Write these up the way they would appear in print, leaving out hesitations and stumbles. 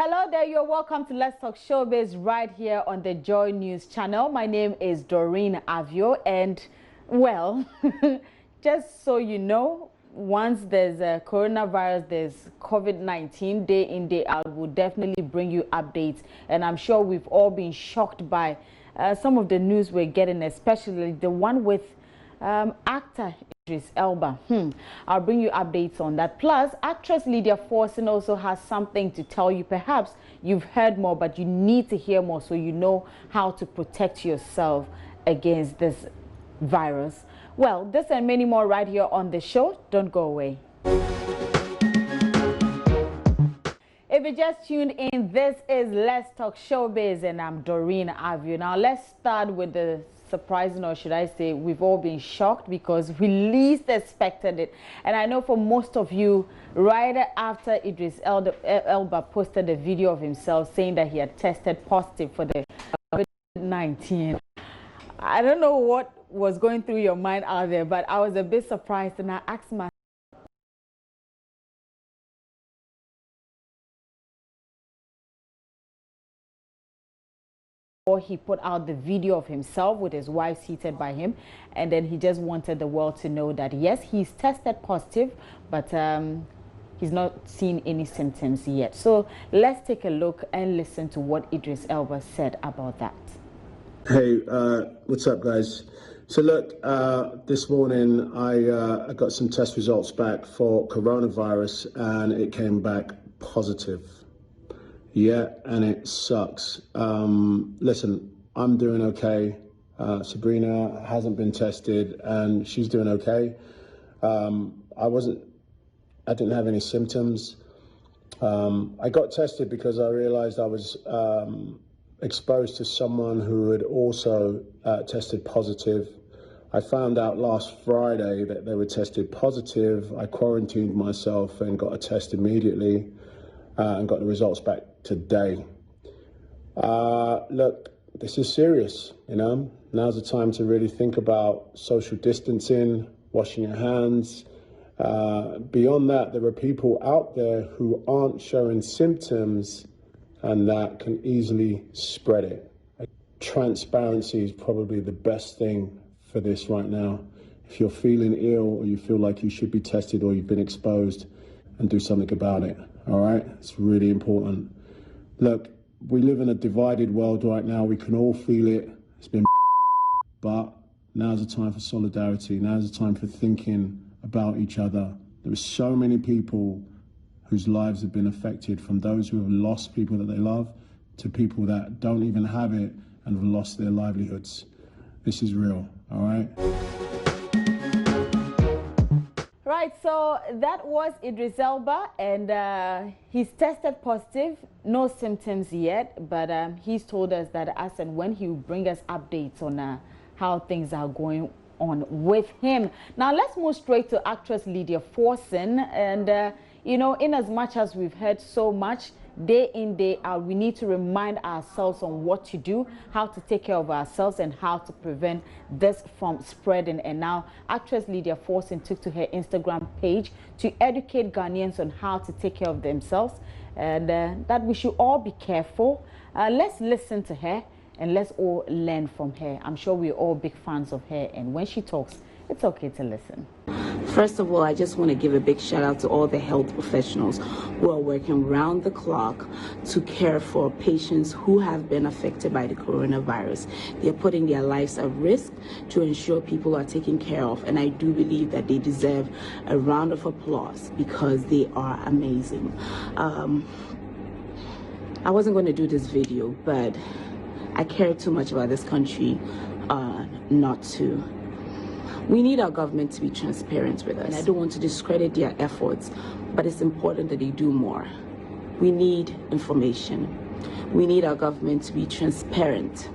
Hello there, you're welcome to Let's Talk Showbiz right here on the Joy News channel. My name is Doreen Avio, and well, just so you know, once there's a coronavirus, there's COVID-19, day in, day out, we'll definitely bring you updates. And I'm sure we've all been shocked by some of the news we're getting, especially the one with actor Idris Elba. I'll bring you updates on that. Plus, actress Lydia Forson also has something to tell you. Perhaps you've heard more, but you need to hear more so you know how to protect yourself against this virus. Well, this and many more right here on the show. Don't go away. If you just tuned in, this is Let's Talk Showbiz, and I'm Doreen Avio. Now, let's start with the surprising, or should I say, we've all been shocked because we least expected it. And I know for most of you, right after Idris Elba posted a video of himself saying that he had tested positive for the COVID-19. I don't know what was going through your mind out there, but I was a bit surprised, and I asked myself, he put out the video of himself with his wife seated by him, and then he just wanted the world to know that yes, he's tested positive, but he's not seen any symptoms yet. So let's take a look and listen to what Idris Elba said about that. Hey, what's up, guys? So look, this morning I got some test results back for coronavirus, and it came back positive. Yeah, and it sucks. Listen, I'm doing okay. Sabrina hasn't been tested, and she's doing okay. I didn't have any symptoms. I got tested because I realized I was exposed to someone who had also tested positive. I found out last Friday that they were tested positive. I quarantined myself and got a test immediately and got the results back today. Look, this is serious, you know. Now's the time to really think about social distancing, washing your hands. Beyond that, there are people out there who aren't showing symptoms and that can easily spread it. Transparency is probably the best thing for this right now. If you're feeling ill or you feel like you should be tested or you've been exposed, and do something about it, all right? It's really important. Look, we live in a divided world right now. We can all feel it. It's been but now's the time for solidarity. Now's the time for thinking about each other. There are so many people whose lives have been affected, from those who have lost people that they love to people that don't even have it and have lost their livelihoods. This is real, all right? Right, so that was Idris Elba, and he's tested positive, no symptoms yet, but he's told us that as and when he will bring us updates on how things are going on with him. Now let's move straight to actress Lydia Forson, and you know, in as much as we've heard so much day in, day out, we need to remind ourselves on what to do, how to take care of ourselves, and how to prevent this from spreading. And now actress Lydia Forson took to her Instagram page to educate Ghanaians on how to take care of themselves, and that we should all be careful. Let's listen to her and let's all learn from her. I'm sure we're all big fans of her, and when she talks, it's okay to listen. First of all, I just want to give a big shout out to all the health professionals who are working round the clock to care for patients who have been affected by the coronavirus. They're putting their lives at risk to ensure people are taken care of, and I do believe that they deserve a round of applause because they are amazing. I wasn't going to do this video, but I care too much about this country not to. We need our government to be transparent with us. And I don't want to discredit their efforts, but it's important that they do more. We need information. We need our government to be transparent,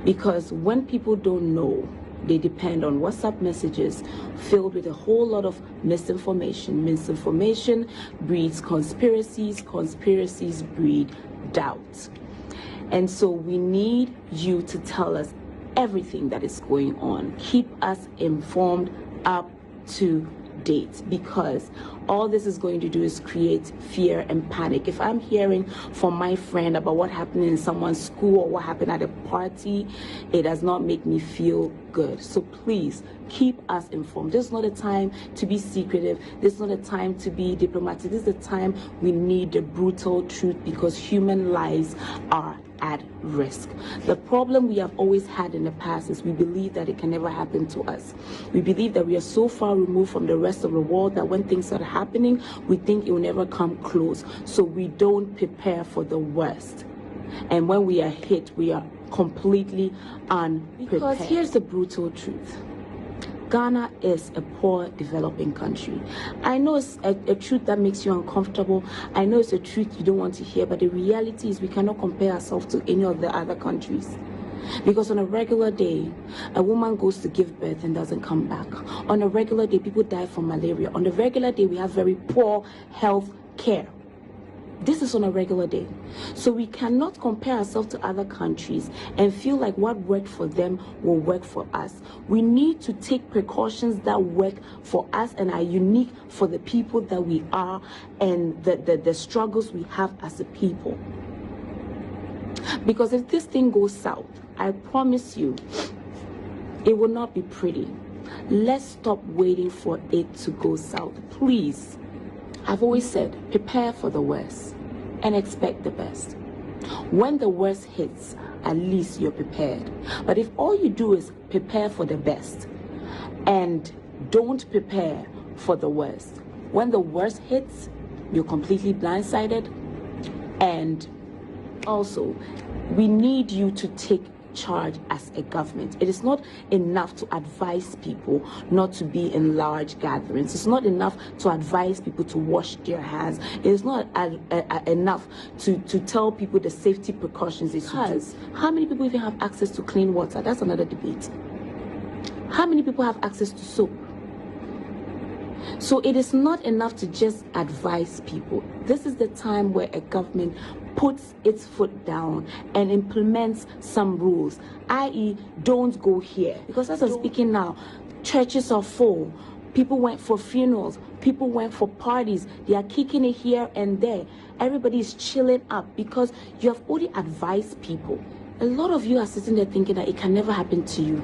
because when people don't know, they depend on WhatsApp messages filled with a whole lot of misinformation. Misinformation breeds conspiracies. Conspiracies breed doubt. And so we need you to tell us everything that is going on. Keep us informed up to update, because all this is going to do is create fear and panic. If I'm hearing from my friend about what happened in someone's school or what happened at a party, it does not make me feel good. So please keep us informed. This is not a time to be secretive. This is not a time to be diplomatic. This is the time we need the brutal truth, because human lives are at risk. The problem we have always had in the past is we believe that it can never happen to us. We believe that we are so far removed from the rest of the world that when things are happening, we think it will never come close. So we don't prepare for the worst. And when we are hit, we are completely unprepared. Because here's the brutal truth. Ghana is a poor developing country. I know it's a truth that makes you uncomfortable. I know it's a truth you don't want to hear, but the reality is we cannot compare ourselves to any of the other countries. Because on a regular day, a woman goes to give birth and doesn't come back. On a regular day, people die from malaria. On a regular day, we have very poor health care. This is on a regular day. So we cannot compare ourselves to other countries and feel like what worked for them will work for us. We need to take precautions that work for us and are unique for the people that we are and the struggles we have as a people. Because if this thing goes south, I promise you, it will not be pretty. Let's stop waiting for it to go south, please. I've always said, prepare for the worst and expect the best. When the worst hits, at least you're prepared. But if all you do is prepare for the best and don't prepare for the worst, when the worst hits, you're completely blindsided. And also, we need you to take charge as a government. It is not enough to advise people not to be in large gatherings. It's not enough to advise people to wash their hands. It is not enough to tell people the safety precautions. Because how many people even have access to clean water? That's another debate. How many people have access to soap? So it is not enough to just advise people. This is the time where a government puts its foot down and implements some rules, i.e. don't go here. Because as I'm speaking now, churches are full. People went for funerals. People went for parties. They are kicking it here and there. Everybody is chilling up because you have already advised people. A lot of you are sitting there thinking that it can never happen to you.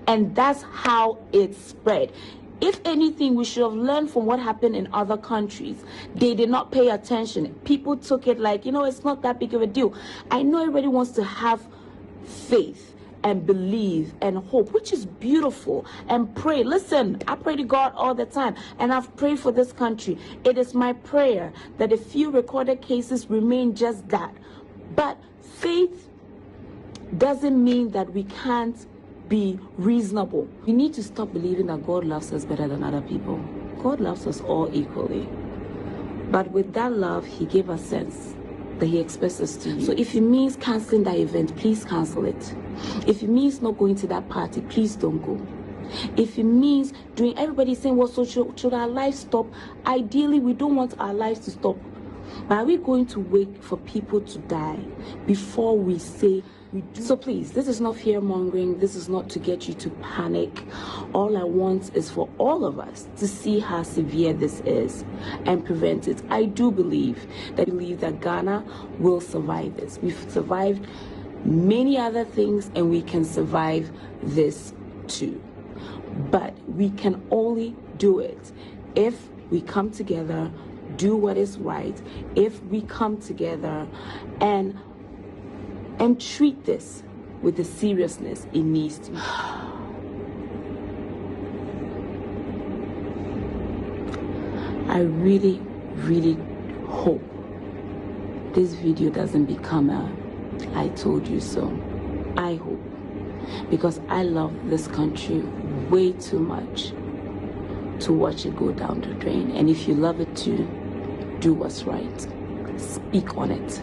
And that's how it spread. If anything, we should have learned from what happened in other countries. They did not pay attention. People took it like, you know, it's not that big of a deal. I know everybody wants to have faith and believe and hope, which is beautiful, and pray. Listen, I pray to God all the time, and I've prayed for this country. It is my prayer that a few recorded cases remain just that. But faith doesn't mean that we can't be reasonable. We need to stop believing that God loves us better than other people. God loves us all equally. But with that love, he gave us sense that he expects us to use. So if it means canceling that event, please cancel it. If it means not going to that party, please don't go. If it means doing, everybody saying, well, so should our lives stop? Ideally, we don't want our lives to stop. But are we going to wait for people to die before we say we do? So please, this is not fear-mongering. This is not to get you to panic. All I want is for all of us to see how severe this is and prevent it. I do believe that Ghana will survive this. We've survived many other things, and we can survive this too. But we can only do it if we come together, do what is right, if we come together and treat this with the seriousness it needs to. I really, really hope this video doesn't become a I told you so. I hope. Because I love this country way too much to watch it go down the drain. And if you love it too, do what's right. Speak on it.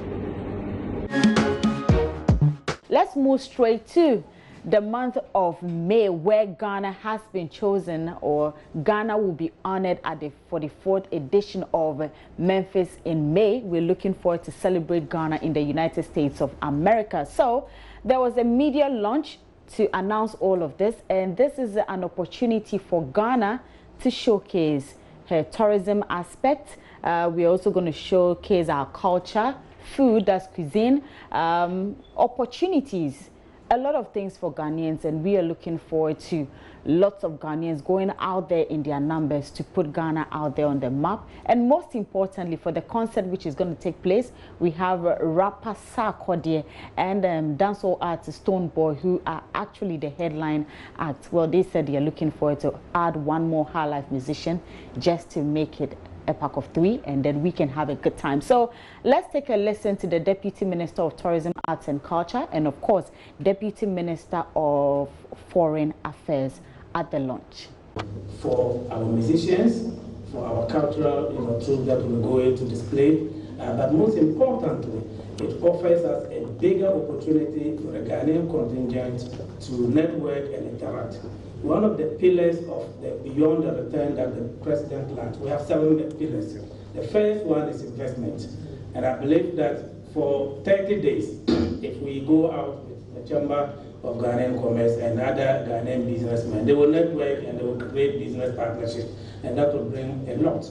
Let's move straight to the month of May, where Ghana has been chosen, or Ghana will be honored at the 44th edition of Memphis in May. We're looking forward to celebrate Ghana in the United States of America. So there was a media launch to announce all of this, and this is an opportunity for Ghana to showcase her tourism aspect. We're also going to showcase our culture, food, that's cuisine, opportunities, a lot of things for Ghanaians, and we are looking forward to lots of Ghanaians going out there in their numbers to put Ghana out there on the map. And most importantly, for the concert which is going to take place, we have rapper Sarkodie and dancehall artist Stonebwoy, who are actually the headline act. Well, they said they are looking forward to add one more high life musician just to make it a pack of 3, and then we can have a good time. So let's take a listen to the Deputy Minister of Tourism, Arts and Culture, and of course Deputy Minister of Foreign Affairs at the launch. For our musicians, for our cultural tools that we're going to display, but most importantly, it offers us a bigger opportunity for the Ghanaian contingent to network and interact. One of the pillars of the Beyond the Return that the President launched, we have 7 pillars. The first one is investment. And I believe that for 30 days, if we go out with the Chamber of Ghanaian Commerce and other Ghanaian businessmen, they will network and they will create business partnerships, and that will bring a lot.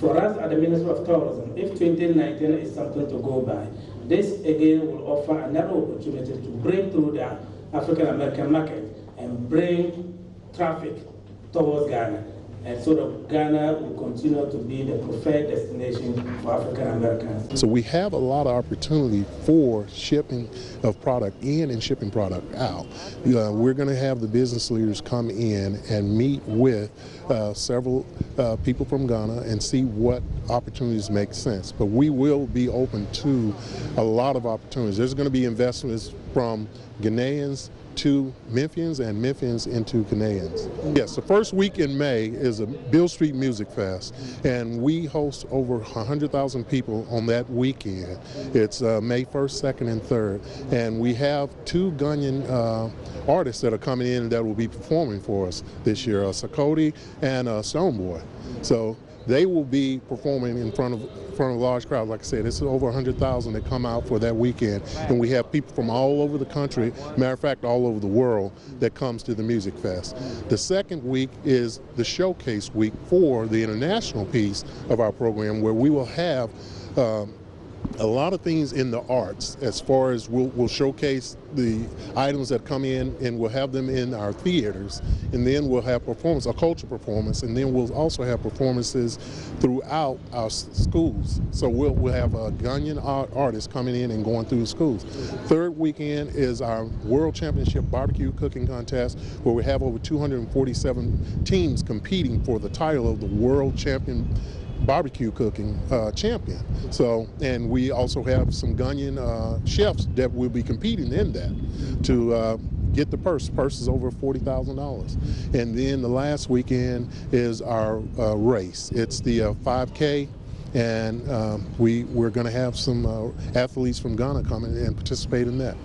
For us at the Ministry of Tourism, if 2019 is something to go by, this again will offer another opportunity to break through the African American market and bring traffic towards Ghana. And so that Ghana will continue to be the preferred destination for African Americans. So we have a lot of opportunity for shipping of product in and shipping product out. We're going to have the business leaders come in and meet with several people from Ghana and see what opportunities make sense. But we will be open to a lot of opportunities. There's going to be investments from Ghanaians to Memphians and Memphians into Ghanaians. Yes, the first week in May is a Beale Street Music Fest, and we host over 100,000 people on that weekend. It's May 1st, 2nd, and 3rd, and we have 2 Ghanaian artists that are coming in that will be performing for us this year, Sarkodie and Stonebwoy. So they will be performing in front of a large crowd. Like I said, it's over 100,000 that come out for that weekend, and we have people from all over the country, matter of fact, all over the world, that comes to the Music Fest. The second week is the showcase week for the international piece of our program, where we will have a lot of things in the arts, as far as we'll showcase the items that come in, and we'll have them in our theaters, and then we'll have performance, a culture performance, and then we'll also have performances throughout our schools. So we'll have Ghanaian artists coming in and going through the schools. Third weekend is our World Championship Barbecue Cooking Contest, where we have over 247 teams competing for the title of the World Champion Barbecue Cooking Champion. So, and we also have some Ghanaian chefs that will be competing in that to get the purse. Purse is over $40,000. And then the last weekend is our race. It's the 5K, and we're going to have some athletes from Ghana come in and participate in that.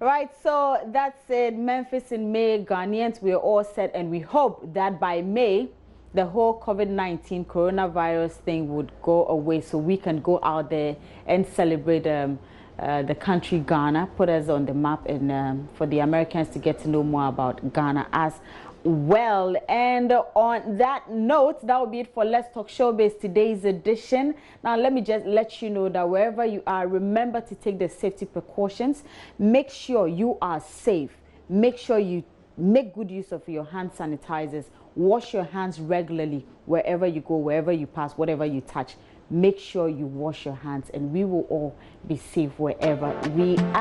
Right, so that's it. Memphis in May, Ghanaians, we're all set, and we hope that by May, the whole COVID-19 coronavirus thing would go away, so we can go out there and celebrate the country Ghana, put us on the map, and for the Americans to get to know more about Ghana as well. And on that note, that will be it for Let's Talk Showbiz today's edition. Now let me just let you know that wherever you are, remember to take the safety precautions. Make sure you are safe. Make sure you make good use of your hand sanitizers. Wash your hands regularly wherever you go, wherever you pass, whatever you touch. Make sure you wash your hands, and we will all be safe wherever we are.